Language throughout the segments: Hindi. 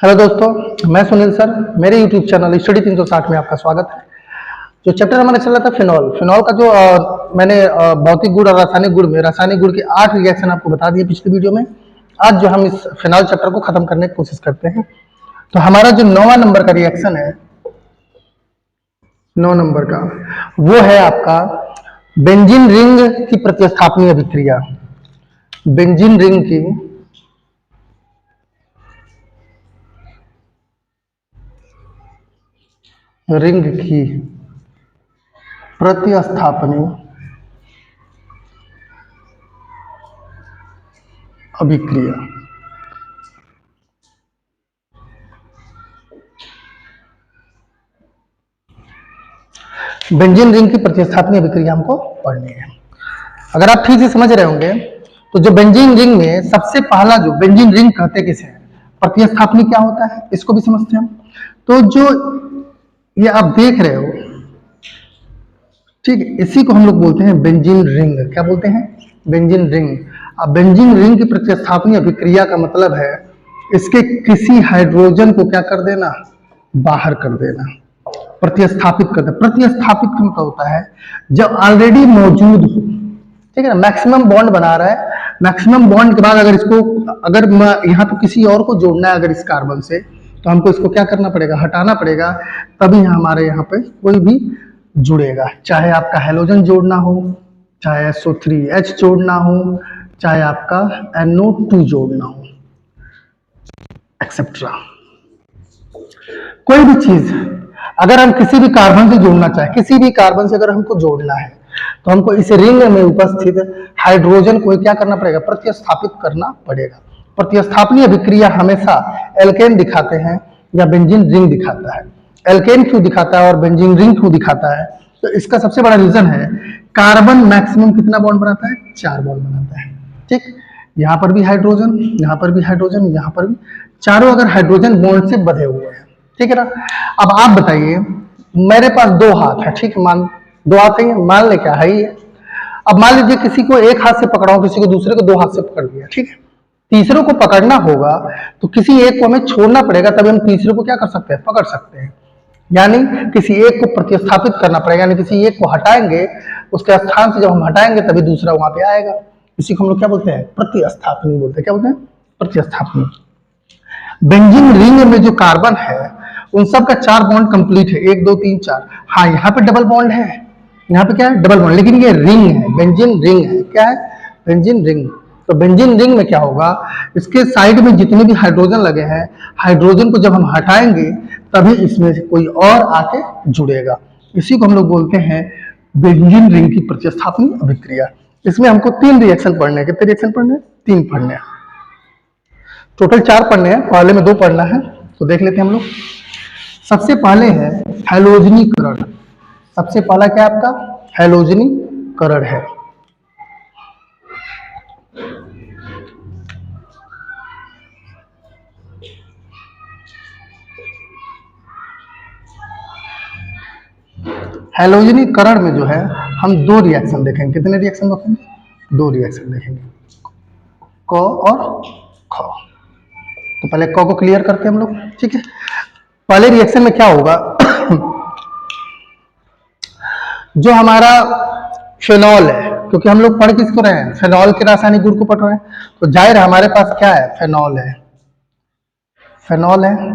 हेलो दोस्तों, मैं सुनील सर। मेरे यूट्यूब चैनल स्टडी 360 में आपका स्वागत है। जो चैप्टर हमारा चल रहा था फिनॉल फिनॉल का जो मैंने भौतिक गुण और रासायनिक गुण के 8 रिएक्शन आपको बता दिए पिछली वीडियो में। आज जो हम इस फिनॉल चैप्टर को खत्म करने की कोशिश करते हैं, तो हमारा जो 9वां नंबर का रिएक्शन है, 9 नंबर का, वो है आपका बेंजीन रिंग की प्रतिस्थापनीय अभिक्रिया। बेंजीन रिंग की प्रतिस्थापनीय अभिक्रिया। बेंजीन रिंग की प्रतिस्थापनीय अभिक्रिया हमको पढ़नी है। अगर आप ठीक से समझ रहे होंगे तो जो बेंजीन रिंग में सबसे पहला, जो बेंजीन रिंग कहते किसे हैं, प्रतिस्थापनी क्या होता है, इसको भी समझते हैं हम। तो जो ये आप देख रहे हो, ठीक है, इसी को हम लोग बोलते हैं बेंजीन रिंग। क्या बोलते हैं? Benzene ring. अब बेंजीन रिंग की प्रतिस्थापनीय अभिक्रिया का मतलब है इसके किसी हाइड्रोजन को क्या कर देना, बाहर कर देना, प्रतिस्थापित कर देना। प्रतिस्थापित का मतलब होता है जब ऑलरेडी मौजूद हो, ठीक है ना, मैक्सिमम बॉन्ड बना रहा है, मैक्सिमम बॉन्ड के बाद अगर इसको, अगर यहाँ पे किसी और को जोड़ना है अगर इस कार्बन से, तो हमको इसको क्या करना पड़ेगा, हटाना पड़ेगा, तभी हमारे यहाँ पे कोई भी जुड़ेगा। चाहे आपका हेलोजन जोड़ना हो, चाहे SO3H जोड़ना हो, चाहे आपका NO2 जोड़ना हो, एक्सेट्रा। कोई भी चीज अगर हम किसी भी कार्बन से जोड़ना चाहे, किसी भी कार्बन से अगर हमको जोड़ना है, तो हमको इस रिंग में उपस्थित हाइड्रोजन को क्या करना पड़ेगा, प्रतिस्थापित करना पड़ेगा। प्रतिस्थापनीय अभिक्रिया हमेशा एल्केन दिखाते हैं या बेंजीन रिंग दिखाता है। एल्केन क्यों दिखाता है और बेंजीन रिंग क्यों दिखाता है? तो इसका सबसे बड़ा रीजन है, कार्बन मैक्सिमम कितना बॉन्ड बनाता है? 4 बॉन्ड बनाता है। ठीक, यहां पर भी हाइड्रोजन, यहां पर भी हाइड्रोजन, यहां पर भी, चारों अगर हाइड्रोजन बॉन्ड से बंधे हुए हैं, ठीक है ना। अब आप बताइए, मेरे पास 2 हाथ है, ठीक है, मान 2 हाथ है, मान ले, क्या है ही है। अब मान लीजिए किसी को एक हाथ से पकड़ा हो, किसी को दूसरे को 2 हाथ से पकड़ लिया, ठीक है। तीसरे को पकड़ना होगा तो किसी एक को हमें छोड़ना पड़ेगा, तभी हम तीसरे को क्या कर सकते हैं, पकड़ सकते हैं। यानी किसी एक को प्रतिस्थापित करना पड़ेगा, यानी किसी एक को हटाएंगे, उसके स्थान से जब हम हटाएंगे तभी दूसरा वहां पे आएगा। इसी को हम लोग क्या बोलते हैं, प्रतिस्थापनी बोलते हैं। क्या बोलते हैं? प्रतिस्थापनी। बेंजीन रिंग में जो कार्बन है उन सब का 4 बॉन्ड कंप्लीट है, 1 2 3 4। हाँ, यहाँ पे डबल बॉन्ड है, यहाँ पे क्या है, डबल बॉन्ड, लेकिन ये रिंग है, बेंजीन रिंग है। क्या है? Benzene ring. तो बेंजीन रिंग में क्या होगा, इसके साइड में जितने भी हाइड्रोजन लगे हैं, हाइड्रोजन को जब हम हटाएंगे तभी इसमें से कोई और आके जुड़ेगा। इसी को हम लोग बोलते हैं बेंजीन रिंग की प्रतिस्थापनी अभिक्रिया। इसमें हमको 3 रिएक्शन पढ़ने हैं। कितने रिएक्शन पढ़ने हैं? 3 पढ़ने हैं। टोटल 4 पढ़ने हैं, पहले में 2 पढ़ना है, तो देख लेते हैं हम लोग। सबसे पहले है हैलोजनीकरण। सबसे पहला क्या आपका? हैलोजनीकरण है। हैलोजनीकरण में जो है हम 2 रिएक्शन देखेंगे। कितने रिएक्शन देखेंगे? 2 रिएक्शन देखेंगे, क और ख। तो पहले क को क्लियर करते हैं हम लोग, ठीक है। पहले रिएक्शन में क्या होगा जो हमारा फिनॉल है, क्योंकि हम लोग पढ़ किसको रहे हैं, फिनॉल के रासायनिक गुण को पढ़ रहे हैं, तो जाहिर है हमारे पास क्या है, फिनॉल है। फिनॉल है,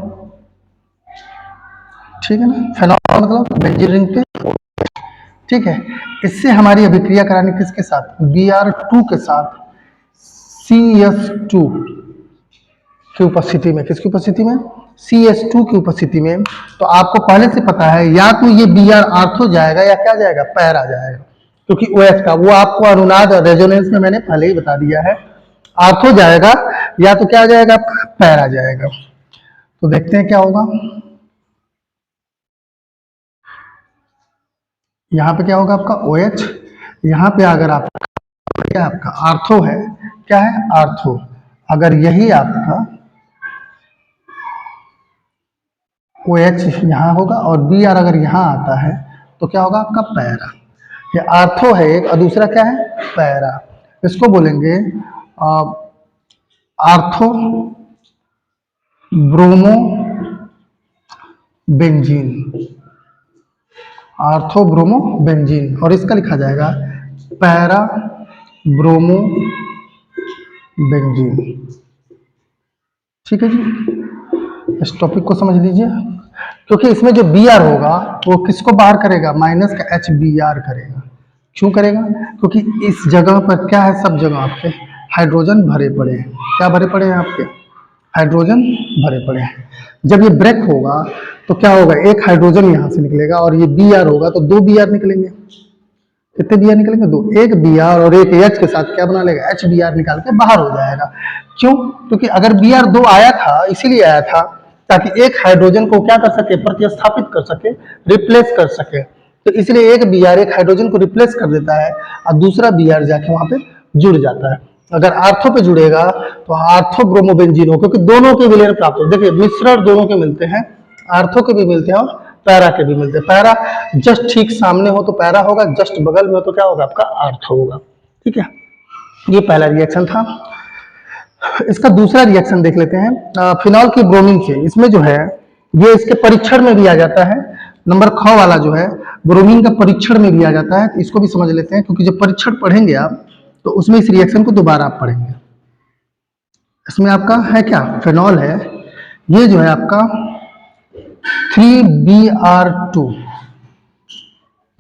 ठीक है ना। फिनॉल मतलब बेंजीन रिंग पे, ठीक है। इससे हमारी अभिक्रिया करानी किसके साथ, Br2 के साथ, CS2 की उपस्थिति में। किसकी उपस्थिति में? CS2 की उपस्थिति में। तो आपको पहले से पता है, या तो ये Br आर्थो जाएगा या क्या जाएगा, पैरा जाएगा, क्योंकि OH का वो आपको अनुनाद रेजोनेंस में मैंने पहले ही बता दिया है, आर्थो जाएगा या तो क्या जाएगा, पैरा जाएगा। तो देखते हैं क्या होगा। यहाँ पे क्या होगा आपका OH, यहाँ पे अगर आपका क्या, आपका आर्थो है, क्या है, आर्थो। अगर यही आपका OH यहाँ होगा और Br अगर यहाँ आता है तो क्या होगा आपका, पैरा। ये आर्थो है एक, और दूसरा क्या है, पैरा। इसको बोलेंगे आर्थो ब्रोमो बेंजीन, आर्थोब्रोमो बेंजीन, और इसका लिखा जाएगा पैरा ब्रोमो बेंजीन। ठीक है जी, इस टॉपिक को समझ लीजिए, क्योंकि इसमें जो बी आर होगा वो किसको बाहर करेगा, माइनस का एच बी आर करेगा। क्यों करेगा, क्योंकि इस जगह पर क्या है, सब जगह आपके हाइड्रोजन भरे पड़े हैं। क्या भरे पड़े हैं आपके, हाइड्रोजन भरे पड़े हैं। जब ये ब्रेक होगा तो क्या होगा, एक हाइड्रोजन यहाँ से निकलेगा और ये बी आर होगा तो दो बी आर निकलेंगे। कितने बी आर निकलेंगे, दो। एक बी आर और एक एच के साथ क्या बना लेगा, एच बी आर निकाल के बाहर हो जाएगा। क्यों, क्योंकि अगर बी आर दो आया था, इसीलिए आया था ताकि एक हाइड्रोजन को क्या कर सके, प्रतिस्थापित कर सके, रिप्लेस कर सके। तो इसलिए एक बी आर एक हाइड्रोजन को रिप्लेस कर देता है और दूसरा बी आर जाके वहां पे जुड़ जाता है। अगर आर्थो पे जुड़ेगा तो आर्थो ब्रोमोबेंजीन हो, क्योंकि दोनों के विलयन प्राप्त हो। देखिए मिश्रण दोनों के मिलते हैं, आर्थो के भी मिलते हैं और पैरा के भी मिलते हैं। पैरा जस्ट ठीक सामने हो तो पैरा होगा, जस्ट बगल में हो तो क्या होगा, आपका आर्थो होगा। ठीक है, ये पहला रिएक्शन था। इसका दूसरा रिएक्शन देख लेते हैं फिनॉल की ब्रोमीन से। इसमें जो है ये इसके परीक्षण में भी आ जाता है, नंबर ख वाला जो है ब्रोमीन का परीक्षण में भी आ जाता है। तो इसको भी समझ लेते हैं, क्योंकि जब परीक्षण पढ़ेंगे आप तो उसमें इस रिएक्शन को दोबारा आप पढ़ेंगे। इसमें आपका है क्या, फिनॉल है, ये जो है आपका 3Br2,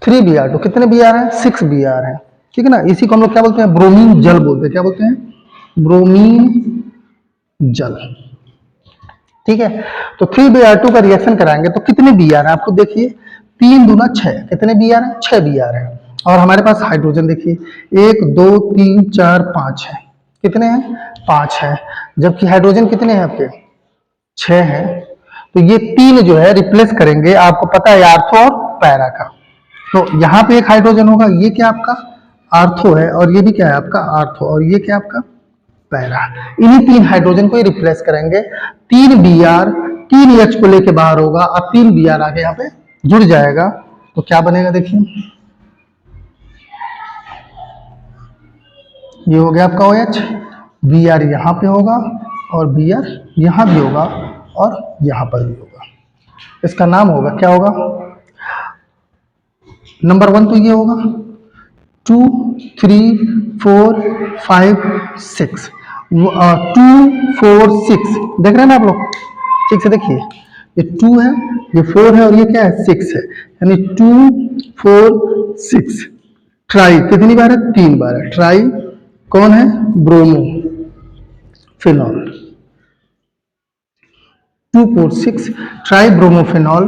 3Br2 कितने Br है, 6Br है। ठीक है ना, इसी को हम लोग क्या बोलते हैं, ब्रोमीन जल बोलते हैं। क्या बोलते हैं, ब्रोमीन जल। ठीक है, तो 3Br2 का रिएक्शन कराएंगे तो कितने Br है, आपको देखिए 3 दूना 6, कितने Br है, 6 Br है। और हमारे पास हाइड्रोजन देखिए 1 2 3 4 5 है, कितने हैं, 5 है। जबकि हाइड्रोजन कितने हैं आपके, 6 है। तो ये तीन जो है रिप्लेस करेंगे, आपको पता है आर्थो और पैरा का। तो यहाँ पे एक हाइड्रोजन होगा, ये क्या आपका आर्थो है, और ये भी क्या है आपका आर्थो, और ये क्या आपका पैरा। इन्हीं तीन हाइड्रोजन को ही रिप्लेस करेंगे। 3Br 3H को लेके बाहर होगा और 3Br आगे यहाँ पे जुड़ जाएगा। तो क्या बनेगा देखिए, ये हो गया आपका OH, Br यहाँ पे होगा और Br यहाँ भी होगा और यहाँ पर भी होगा। इसका नाम होगा क्या होगा, नंबर 1 तो ये होगा, 2 3 4 5 6, 2 4 6 देख रहे हैं ना आप लोग, ठीक से देखिए, ये 2 है, ये 4 है और ये क्या है 6 है, यानी 2 4 6। ट्राई कितनी बार है, 3 बार है। ट्राई कौन है, ब्रोमो फिनॉल, 2,4,6 ट्राई ब्रोमोफिनॉल।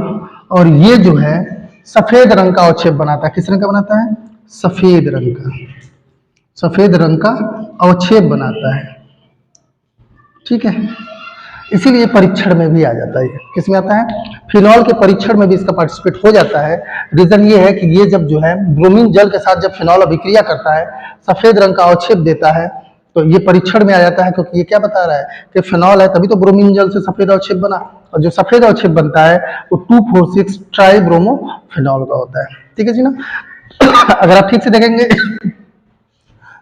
और ये जो है सफेद रंग का अवक्षेप बनाता है, किस रंग का बनाता है, सफेद रंग का, सफेद रंग का अवक्षेप बनाता है। ठीक है, इसीलिए परीक्षण में भी आ जाता है। किस में आता है, फिनॉल के परीक्षण में भी इसका पार्टिसिपेट हो जाता है। रीजन ये है कि ये जब जो है ब्रोमीन जल के साथ जब फिनॉल अभिक्रिया करता है, सफेद रंग का अवक्षेप देता है, तो ये परीक्षण में आ जाता है, क्योंकि ये क्या बता रहा है कि फिनॉल है, तभी तो ब्रोमीन जल से सफेद अवक्षेप बना, और जो सफेद अवक्षेप बनता है वो 2,4,6 ट्राई ब्रोमो फिनॉल का होता है। ठीक है जी ना। अगर आप ठीक से देखेंगे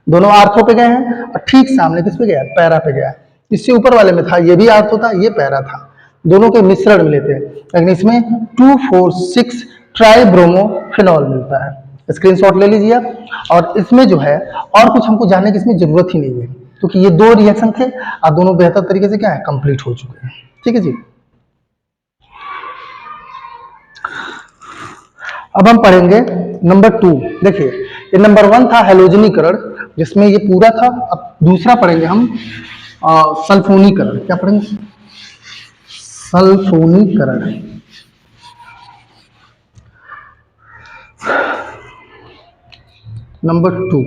दोनों आर्थो पे गए हैं और ठीक सामने किस पे गया, पैरा पे गया। इससे ऊपर वाले में था, ये भी आर्थो था, ये पैरा था, दोनों के मिश्रण मिले थे, लेकिन इसमें 2,4,6 ट्राई ब्रोमो फिनॉल मिलता है। स्क्रीनशॉट ले लीजिए आप। और इसमें जो है और कुछ हमको जानने की इसमें जरूरत ही नहीं है, क्योंकि ये दो रिएक्शन थे और दोनों बेहतर तरीके से क्या है, कंप्लीट हो चुके हैं। ठीक है जी। अब हम पढ़ेंगे नंबर 2। देखिए ये नंबर 1 था हैलोजनीकरण, जिसमें ये पूरा था। अब दूसरा पढ़ेंगे हम सल्फोनीकरण। क्या पढ़ेंगे, सल्फोनीकरण। नंबर 2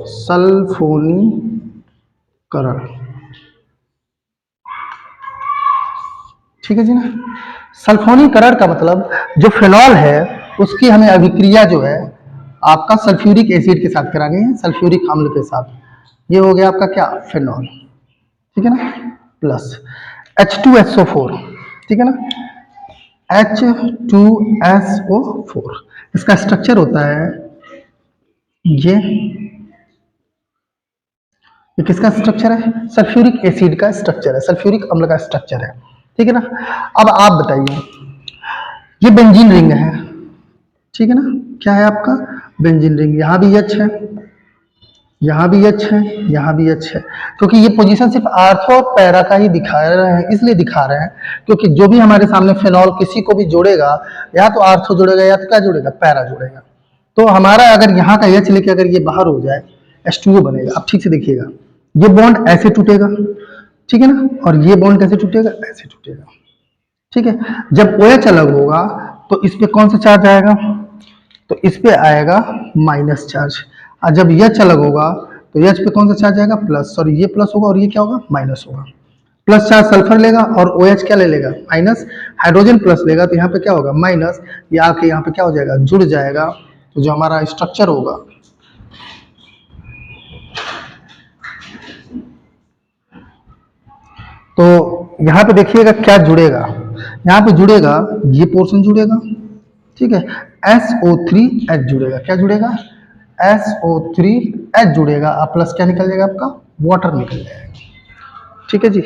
सल्फोनीकरण। ठीक है जी ना। सल्फोनीकरण का मतलब जो फिनॉल है उसकी हमें अभिक्रिया जो है आपका सल्फ्यूरिक एसिड के साथ करानी है, सल्फ्यूरिक अम्ल के साथ। ये हो गया आपका क्या, फिनॉल। ठीक है ना, प्लस H2SO4। ठीक है ना, H2SO4 इसका स्ट्रक्चर होता है ये ये किसका स्ट्रक्चर है? सल्फ्यूरिक एसिड का स्ट्रक्चर है, सल्फ्यूरिक अम्ल का स्ट्रक्चर है। ठीक है ना। अब आप बताइए, ये बेंजीन रिंग है, ठीक है ना, क्या है आपका? Benzene ring. यहाँ भी H है, यहाँ भी H है, यहाँ भी H है, क्योंकि ये पोजीशन सिर्फ आर्थो और पैरा का ही दिखा रहे हैं, इसलिए दिखा रहे हैं क्योंकि जो भी हमारे सामने फेनॉल किसी को भी जोड़ेगा, या तो आर्थो जोड़ेगा या तो क्या जोड़ेगा? पैरा जोड़ेगा। तो हमारा अगर यहाँ का H लेके अगर ये बाहर हो जाए, H2O बनेगा। अब ठीक से देखिएगा, ये बॉन्ड ऐसे टूटेगा, ठीक है ना, और ये बॉन्ड कैसे टूटेगा? ऐसे टूटेगा। ठीक है। जब OH अलग होगा तो इस पे कौन सा चार्ज आएगा? तो इस पे आएगा माइनस चार्ज। और जब H अलग होगा तो H पे कौन सा चार्ज आएगा? प्लस। सॉरी, ये प्लस होगा और ये क्या होगा? माइनस होगा। प्लस चार्ज सल्फर लेगा और OH क्या ले लेगा? माइनस। हाइड्रोजन प्लस लेगा तो यहाँ पे क्या होगा? माइनस। ये आके यहाँ पे क्या हो जाएगा? जुड़ जाएगा। तो जो हमारा स्ट्रक्चर होगा, तो यहाँ पे देखिएगा क्या जुड़ेगा। यहाँ पे जुड़ेगा, ये पोर्शन जुड़ेगा, ठीक है, SO3H जुड़ेगा। क्या जुड़ेगा? SO3H जुड़ेगा। अब प्लस क्या निकल जाएगा आपका? वाटर निकल जाएगा। ठीक है जी।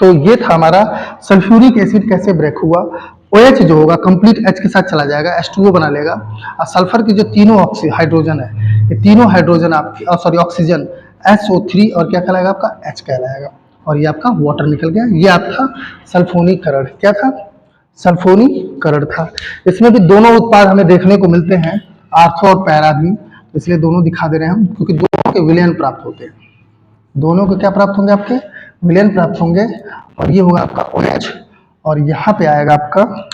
तो ये था हमारा सल्फ्यूरिक एसिड कैसे ब्रेक हुआ। OH जो होगा कंप्लीट H के साथ चला जाएगा, H2O बना लेगा, और सल्फर की जो तीनों हाइड्रोजन है, ये तीनों हाइड्रोजन आपकी सॉरी ऑक्सीजन SO3 और क्या कहलाएगा आपका? H कहलाएगा। और ये आपका वाटर निकल गया। ये आपका सल्फोनीकरण। क्या था? सल्फोनीकरण था। इसमें भी दोनों उत्पाद हमें देखने को मिलते हैं, आर्थो और पैरा भी, इसलिए दोनों दिखा दे रहे हैं हम, क्योंकि दोनों के विलयन प्राप्त होते हैं। दोनों को क्या प्राप्त होंगे? आपके विलयन प्राप्त होंगे। और ये होगा आपका OH, और यहाँ पे आएगा आपका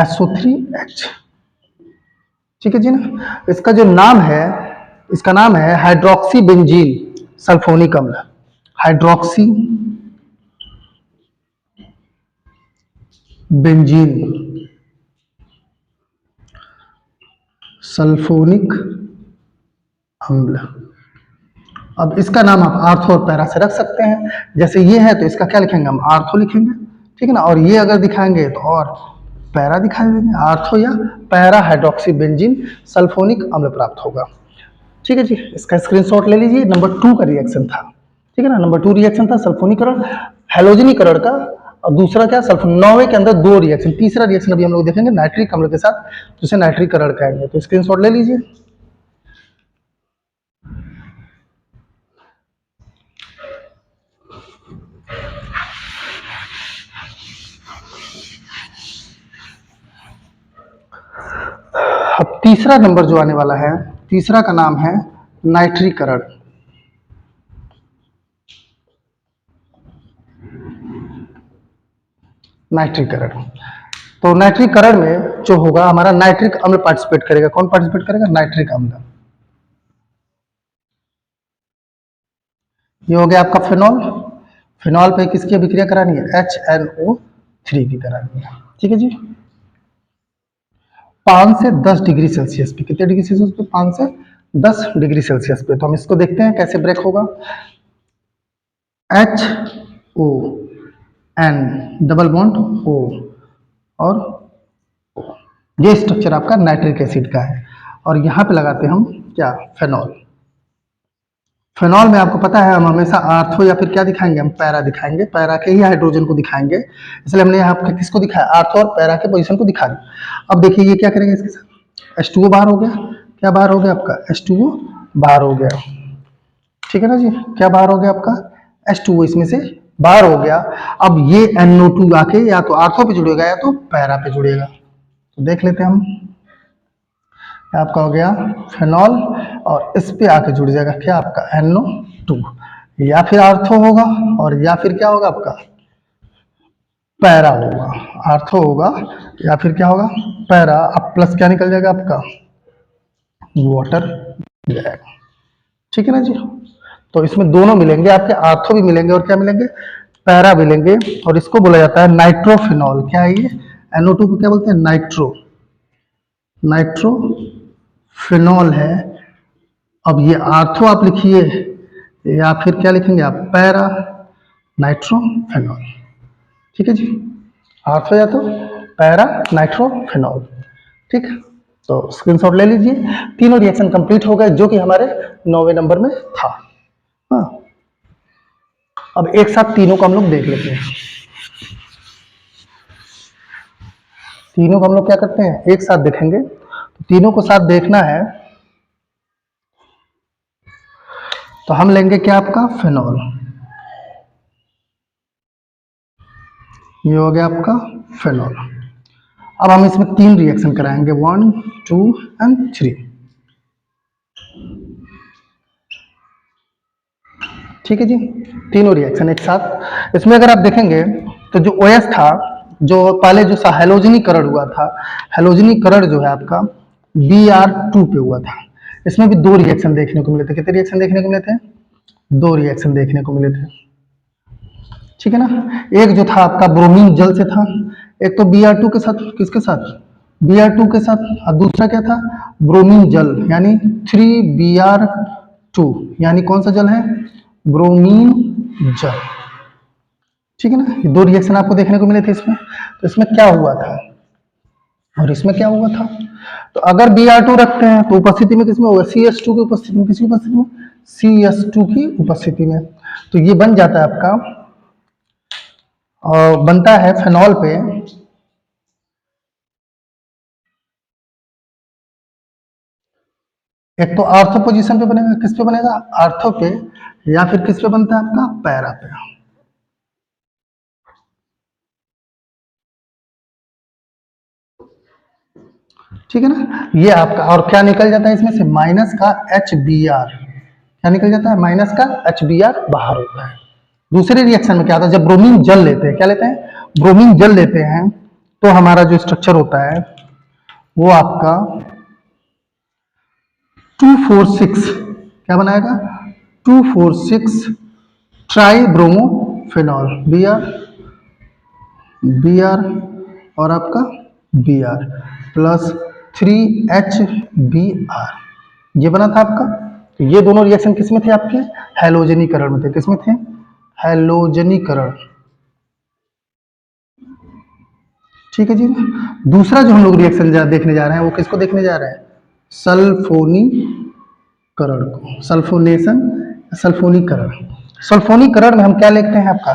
SO3H। ठीक है जी ना। इसका जो नाम है, इसका नाम है हाइड्रोक्सी बेंजीन सल्फोनिक अम्ल। हाइड्रोक्सी बेंजीन सल्फोनिक अम्ल। अब इसका नाम आप आर्थो और पैरा से रख सकते हैं। जैसे ये है तो इसका क्या लिखेंगे? हम आर्थो लिखेंगे, ठीक है ना। और ये अगर दिखाएंगे तो और पैरा दिखा देंगे, आर्थो या पैरा हाइड्रोक्सी बेंजीन सल्फोनिक अम्ल प्राप्त होगा। ठीक है जी। इसका स्क्रीनशॉट ले लीजिए। नंबर 2 का रिएक्शन था, ठीक है ना। नंबर 2 रिएक्शन था सल्फोनीकरण, हैलोजनीकरण का। और दूसरा क्या? सल्फोनॉवे के अंदर 2 रिएक्शन। तीसरा रिएक्शन अभी हम लोग देखेंगे नाइट्रिक अम्ल के साथ, जिसे नाइट्रीकरण कहेंगे। तो स्क्रीनशॉट ले लीजिए। अब तीसरा नंबर जो आने वाला है, तीसरा का नाम है नाइट्रीकरण। नाइट्रीकरण। तो नाइट्रीकरण में जो होगा हमारा नाइट्रिक अम्ल पार्टिसिपेट करेगा। कौन पार्टिसिपेट करेगा? नाइट्रिक अम्ल। ये हो गया आपका फेनॉल। फेनॉल पे किसकी अभिक्रिया करानी है? HNO3 की करानी है। ठीक है जी। 5 से 10 डिग्री सेल्सियस पे। कितने डिग्री सेल्सियस पे? 5 से 10 डिग्री सेल्सियस पे। तो हम इसको देखते हैं कैसे ब्रेक होगा। HON डबल बॉन्ड O और O, ये स्ट्रक्चर आपका नाइट्रिक एसिड का है। और यहाँ पे लगाते हैं हम क्या? फेनॉल। फेनॉल में आपको पता है हम हमेशा आर्थो या फिर क्या दिखाएंगे? हम पैरा दिखाएंगे, पैरा के ही हाइड्रोजन को दिखाएंगे, इसलिए हमने यहाँ पे किसको दिखाया? आर्थो और पैरा के पोजीशन को दिखा दिया। अब देखिए ये क्या करेंगे इसके साथ? H2O बाहर हो गया। क्या बाहर हो गया आपका? H2O बाहर हो गया। ठीक है ना जी। क्या बाहर हो गया आपका? H2O इसमें से बाहर हो गया। अब ये NO2 आके या तो आर्थो पे जुड़ेगा या तो पैरा पे जुड़ेगा। तो देख लेते हैं हम। आपका हो गया फेनॉल, और इस पे आके जुड़ जाएगा क्या? आपका NO2। या फिर आर्थो होगा और या फिर क्या होगा? आपका पैरा होगा। आर्थो होगा या फिर क्या होगा? पैरा। अब प्लस क्या निकल जाएगा आपका? वाटर जाएगा। ठीक है ना जी। तो इसमें दोनों मिलेंगे आपके, आर्थो भी मिलेंगे और क्या मिलेंगे? पैरा मिलेंगे। और इसको बोला जाता है नाइट्रोफिनॉल। क्या है ये? NO2 को क्या बोलते हैं? नाइट्रो। नाइट्रोफिनॉल है। अब ये आर्थो आप लिखिए या फिर क्या लिखेंगे आप? पैरा नाइट्रोफेनॉल। ठीक है जी। आर्थो या तो पैरा नाइट्रोफेनॉल। ठीक है। तो स्क्रीनशॉट ले लीजिए। तीनों रिएक्शन कंप्लीट हो गए जो कि हमारे 9वें नंबर में था। अब एक साथ तीनों को हम लोग देख लेते हैं। तीनों को हम लोग क्या करते हैं, एक साथ देखेंगे। तो तीनों को साथ देखना है तो हम लेंगे क्या, आपका फिनॉल। ये हो गया आपका फिनॉल। अब हम इसमें 3 रिएक्शन कराएंगे, 1 2 एंड 3। ठीक है जी, तीनों रिएक्शन एक साथ। इसमें अगर आप देखेंगे तो जो OH था, जो पहले जो सा हेलोजनीकरण हुआ था, हेलोजनीकरण जो है आपका Br2 पे हुआ था। इसमें भी 2 रिएक्शन देखने को मिले थे। कितने रिएक्शन देखने को मिले थे? 2 रिएक्शन देखने को मिले थे। ठीक है ना। एक जो था आपका ब्रोमीन जल से था, एक तो Br2 के साथ, किसके साथ, Br2 के साथ, और दूसरा क्या था, ब्रोमीन जल, यानी 3Br2, यानी कौन सा जल है, ब्रोमीन जल। ठीक है ना। ये 2 रिएक्शन आपको देखने को मिले थे इसमें। तो इसमें क्या हुआ था और इसमें क्या हुआ था, तो अगर Br2 रखते हैं तो उपस्थिति में किसमें होगा, CH2 की उपस्थिति में, किसकी उपस्थिति में, CH2 की उपस्थिति में। तो ये बन जाता है आपका, और बनता है फेनॉल पे एक तो आर्थो पोजीशन पे बनेगा, किस पे बनेगा, आर्थो पे, या फिर किस पे बनता है आपका, पैरा पे। ठीक है ना। ये आपका, और क्या निकल जाता है इसमें से, माइनस का HBr, क्या निकल जाता है, माइनस का HBr बाहर होता है। दूसरे रिएक्शन में क्या होता है, जब ब्रोमीन जल लेते हैं, क्या लेते हैं, ब्रोमीन जल लेते हैं, तो हमारा जो स्ट्रक्चर होता है वो आपका 246, क्या बनाएगा, 246 ट्राई ब्रोमोफेनॉल, Br और आपका Br प्लस 3HBr, ये बना था आपका। तो ये दोनों रिएक्शन किस में थे आपके, हैलोजनीकरण में थे। किस में थे, हैलोजनीकरण। ठीक है जी। दूसरा जो हम लोग रिएक्शन देखने जा रहे हैं, वो किसको देखने जा रहे हैं, सल्फोनीकरण को, सल्फोनेशन, सल्फोनीकरण। सल्फोनीकरण में हम क्या लेते हैं आपका,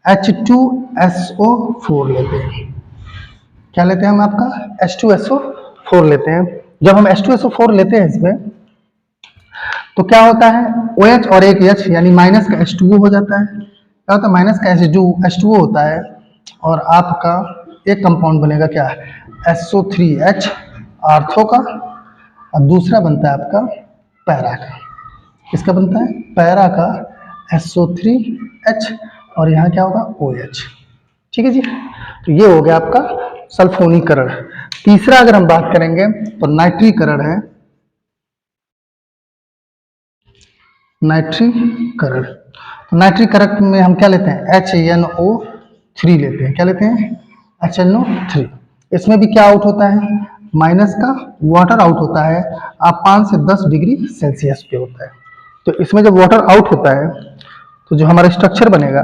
H2SO4 लेते हैं। क्या लेते हैं हम आपका, H2SO4 लेते हैं। जब हम H2SO4 लेते हैं इसमें, तो क्या होता है, OH और एक H, यानी माइनस का H2O हो जाता है। क्या होता है, माइनस का H2O होता है, और आपका एक कंपाउंड बनेगा क्या, SO3H आर्थो का, और दूसरा बनता है आपका पैरा का। किसका बनता है, पैरा का, SO3H, और यहाँ क्या होगा, OH। ठीक है जी। तो ये हो गया आपका सल्फोनीकरण। तीसरा अगर हम बात करेंगे तो नाइट्रीकरण है, नाइट्रीकरण। तो नाइट्रीकरण में हम क्या लेते हैं, HNO3 लेते हैं। क्या लेते हैं, HNO3। इसमें भी क्या आउट होता है, माइनस का वाटर आउट होता है, आप 5 से 10 डिग्री सेल्सियस पे होता है। तो इसमें जब वाटर आउट होता है तो जो हमारा स्ट्रक्चर बनेगा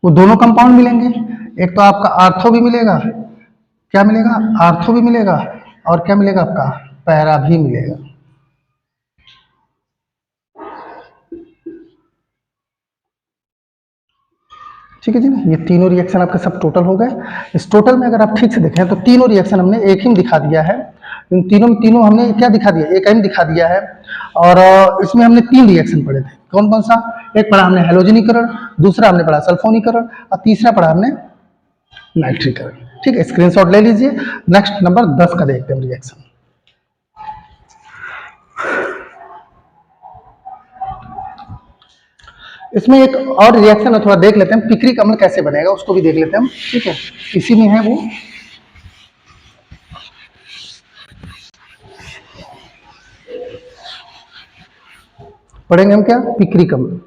वो दोनों कंपाउंड मिलेंगे। एक तो आपका आर्थो भी मिलेगा, क्या मिलेगा, आर्थो भी मिलेगा, और क्या मिलेगा आपका, पैरा भी मिलेगा। ठीक है जी ना। ये तीनों रिएक्शन आपके सब टोटल हो गए। इस टोटल में अगर आप ठीक से देखें तो तीनों रिएक्शन हमने एक ही में दिखा दिया है। इन तीनों हमने क्या दिखा दिया, एक ही में दिखा दिया है। और इसमें हमने 3 रिएक्शन पढ़े थे, कौन कौन सा, एक पढ़ा हमने हेलोजनीकरण, दूसरा हमने पढ़ा सल्फोनीकरण, और तीसरा पढ़ा हमने नाइट्रीकरण। ठीक है, स्क्रीनशॉट ले लीजिए। नेक्स्ट नंबर 10 का देखते हैं रिएक्शन। इसमें एक और रिएक्शन है, थोड़ा देख लेते हैं, पिक्रिक अम्ल कैसे बनेगा उसको भी देख लेते हैं हम। ठीक है, इसी में है वो। पढ़ेंगे हम क्या, पिक्रिक अम्ल।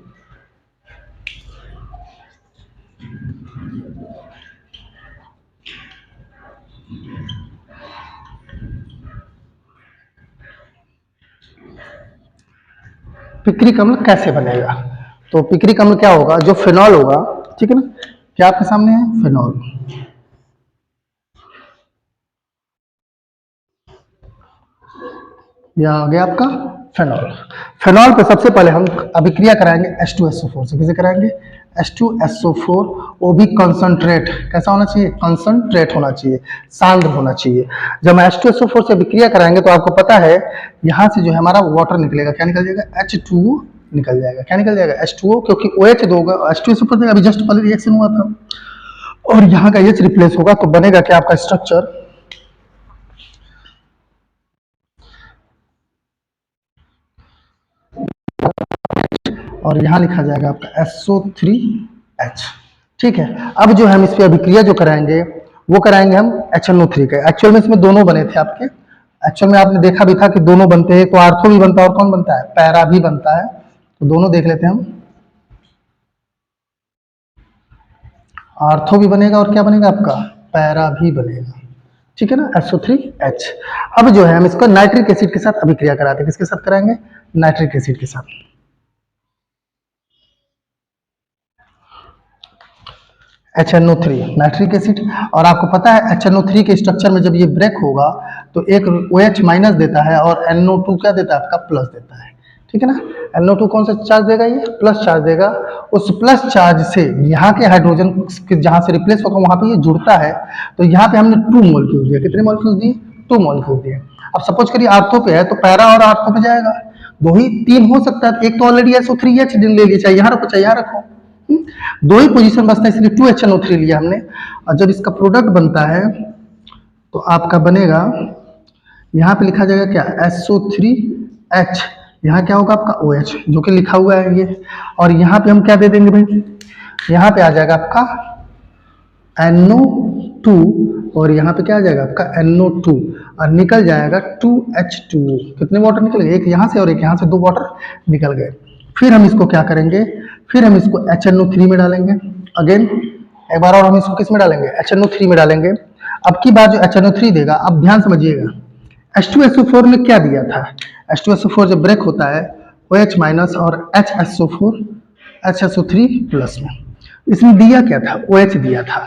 पिक्रिक अम्ल कैसे बनेगा, तो पिक्रिक अम्ल क्या होगा, जो फिनॉल होगा, ठीक है ना, क्या आपके सामने है, फिनॉल। यह आ गया आपका फेनॉल। फेनॉल पे सबसे पहले हम अभिक्रिया कराएंगे H2SO4 से। किसे कराएंगे? H2SO4, वो भी कंसंट्रेट। कैसा होना चाहिए? कंसंट्रेट होना चाहिए, सांद्र होना चाहिए। जब हम H2SO4 से अभिक्रिया कराएंगे तो आपको पता है यहाँ से जो है हमारा वाटर निकलेगा। क्या निकल जाएगा? H2O निकल जाएगा। क्या निकल जाएगा? H2O, क्योंकि OH दोगे H2SO4 अभी जस्ट पहले रिएक्शन हुआ था और यहाँ का H रिप्लेस होगा तो बनेगा क्या आपका स्ट्रक्चर? और यहाँ लिखा जाएगा आपका SO3H। ठीक है, अब जो हम इस पे अभिक्रिया जो कराएंगे वो कराएंगे हम HNO3 का। एक्चुअल में इसमें दोनों बने थे आपके, एक्चुअल में आपने देखा भी था कि दोनों बनते हैं, तो आर्थो भी बनता है और कौन बनता है? पैरा भी बनता है। तो दोनों देख लेते हैं हम। आर्थो भी बनेगा और क्या बनेगा आपका? पैरा भी बनेगा। ठीक है ना, SO3H। अब जो है हम इसको नाइट्रिक एसिड के साथ अभिक्रिया कराते हैं। किसके साथ कराएंगे? नाइट्रिक एसिड के साथ। HNO3 nitric acid. और आपको पता है HNO3 के स्ट्रक्चर में जब ये ब्रेक होगा तो एक OH माइनस देता है और NO2 क्या देता है? आपका प्लस देता है। ठीक है ना, NO2 कौन सा चार्ज देगा? ये प्लस चार्ज देगा। उस प्लस चार्ज से यहाँ के हाइड्रोजन जहाँ से रिप्लेस होगा वहाँ पे ये जुड़ता है। तो यहाँ पे हमने 2 मॉलिक्यूल दिया। कितने मॉलिक्यूल दिए? 2 मॉलिक्यूल दिए। अब सपोज करिए आर्थो पे है तो पैरा और आर्थो पे जाएगा। दो ही 3 हो सकता है, एक तो ऑलरेडी SO3H ले लीजिए, चाहे यहाँ रखो चाहे यहाँ रखो। दो ही पोजीशन बचता है, इसलिए 2HNO3 लिया हमने। और जब इसका प्रोडक्ट बनता है तो आपका बनेगा, यहाँ पे लिखा जाएगा क्या? SO3H। यहाँ क्या होगा आपका? OH, जो कि लिखा हुआ है ये। और यहाँ पे हम क्या दे देंगे भाई? यहाँ पे आ जाएगा आपका NO2 और यहाँ पे क्या आ जाएगा आपका? NO2 और निकल जाएगा 2H2O। कितने वाटर निकल गए? एक यहाँ से और एक यहाँ से, 2 वाटर निकल गए। फिर हम इसको क्या करेंगे? फिर हम इसको HNO3 में डालेंगे। अगेन एक बार और हम इसको किस में डालेंगे? HNO3 में डालेंगे। अब की बार जो HNO3 देगा, अब ध्यान समझिएगा, H2SO4 में क्या दिया था? H2SO4 जब ब्रेक होता है OH माइनस और HSO4 HSO3 प्लस में, इसमें दिया क्या था? OH दिया था।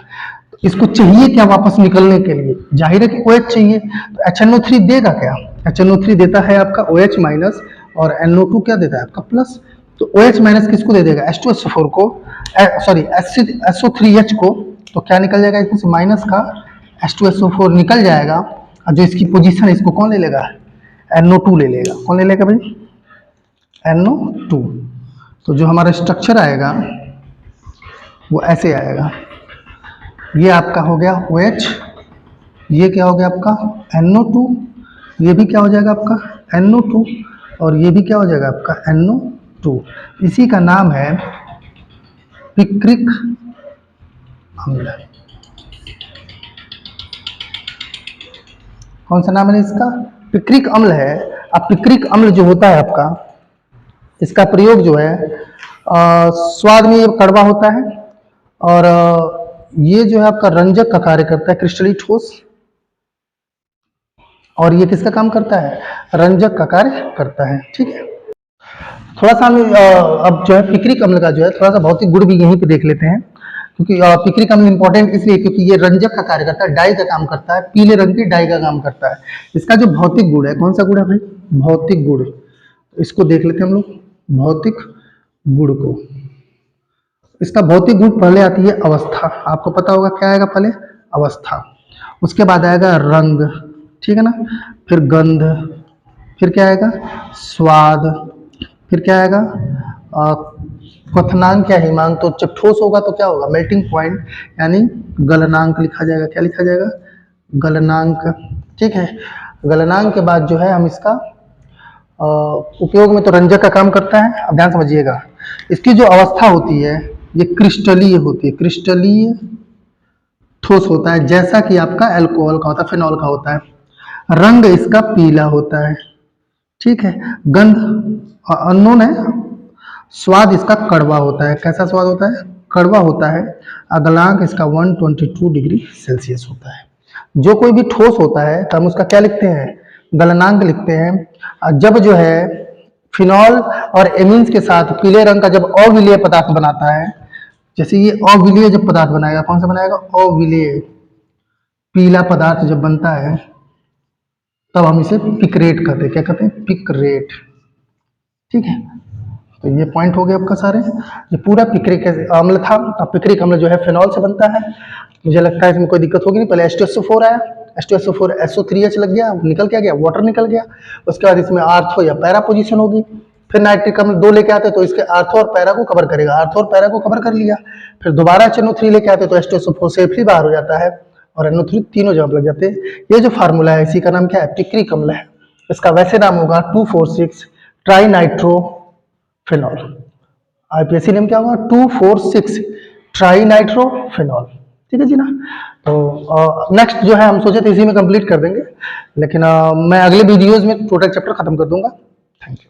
तो इसको चाहिए क्या वापस निकलने के लिए? जाहिर है कि OH चाहिए, तो HNO3 देगा क्या? HNO3 देता है आपका OH माइनस और NO2 क्या देता है आपका? प्लस। तो OH माइनस किसको दे देगा? H2SO4 को, सॉरी SO3H को। तो क्या निकल जाएगा इसमें से? माइनस का H2SO4 निकल जाएगा और जो इसकी पोजीशन है इसको कौन ले लेगा? NO2 ले लेगा। कौन ले लेगा भाई? NO2। तो जो हमारा स्ट्रक्चर आएगा वो ऐसे आएगा। ये आपका हो गया OH, ये क्या हो गया आपका? NO2, ये भी क्या हो जाएगा आपका? NO2 और ये भी क्या हो जाएगा आपका? NO2। इसी का नाम है पिक्रिक अम्ल। कौन सा नाम है इसका? पिक्रिक अम्ल है। अब पिक्रिक अम्ल जो होता है आपका, इसका प्रयोग जो है स्वाद में ये कड़वा होता है और ये जो है आपका रंजक का कार्य करता है, क्रिस्टली ठोस। और ये किसका काम करता है? रंजक का कार्य करता है। ठीक है, थोड़ा सा हम अब जो है पिक्रिक अम्ल का जो है थोड़ा सा भौतिक गुण भी यहीं पे देख लेते हैं, क्योंकि पिक्रिक अम्ल इंपॉर्टेंट इसलिए क्योंकि ये रंजक का कार्य करता है, डाई का काम करता है, पीले रंग की डाई का काम करता है। इसका जो भौतिक गुण है, कौन सा गुण है भाई? भौतिक गुण। इसको देख लेते हैं हम लोग, भौतिक गुण को। इसका भौतिक गुण पहले आती है अवस्था। आपको पता होगा क्या आएगा पहले? अवस्था। उसके बाद आएगा रंग, ठीक है ना, फिर गंध, फिर क्या आएगा? स्वाद, फिर क्या आएगा? क्वथनांक या हिमांक। तो जब ठोस होगा तो क्या होगा? मेल्टिंग पॉइंट, यानी गलनांक लिखा जाएगा। क्या लिखा जाएगा? गलनांक। ठीक है, गलनांक के बाद जो है हम इसका उपयोग में तो रंजक का काम करता है। अब ध्यान समझिएगा, इसकी जो अवस्था होती है ये क्रिस्टलीय होती है, क्रिस्टलीय ठोस होता है, जैसा कि आपका अल्कोहल का होता है, फिनॉल का होता है। रंग इसका पीला होता है। ठीक है, गंध अननोन है। स्वाद इसका कड़वा होता है। कैसा स्वाद होता है? कड़वा होता है। गलनांक इसका 122 डिग्री सेल्सियस होता है। जो कोई भी ठोस होता है तो हम उसका क्या लिखते हैं? गलनांक लिखते हैं। जब जो है फिनॉल और एमीन्स के साथ पीले रंग का जब अविलेय पदार्थ बनाता है, जैसे ये अविलेय जब पदार्थ बनाएगा, कौन सा बनाएगा? अविलेय पीला पदार्थ जब बनता है तब हम इसे पिकरेट कहते हैं। क्या कहते हैं? पिकरेट। ठीक है, तो ये पॉइंट हो गए आपका सारे। ये पूरा पिक्रिक अम्ल था। अब पिक्रिक अम्ल जो है फिनॉल से बनता है। मुझे लगता है इसमें कोई दिक्कत होगी नहीं। पहले H2SO4 आया, H2SO4 SO3H लग गया, निकल क्या गया, वाटर निकल गया। उसके बाद इसमें आर्थो या पैरा पोजीशन होगी। फिर नाइट्रिक अम्ल 2 लेके आते तो इसके आर्थो और पैरा को कवर करेगा, आर्थो और पैरा को कवर कर लिया। फिर दोबारा HNO3 लेके आते तो H2SO4 सेफली बाहर हो जाता है और NO3 तीनों जवाब लग जाते हैं। ये जो फार्मूला है इसी का नाम क्या है, पिक्रिक अम्ल है। इसका वैसे नाम होगा 2,4,6 ट्राइनाइट्रोफिनॉल। आईपीएससी नेम क्या होगा, 2,4,6 ट्राइनाइट्रोफिनॉल। ठीक है जी ना। तो नेक्स्ट जो है हम सोचे थे इसी में कंप्लीट कर देंगे, लेकिन मैं अगले वीडियोज में टोटल चैप्टर खत्म कर दूंगा। Thank you.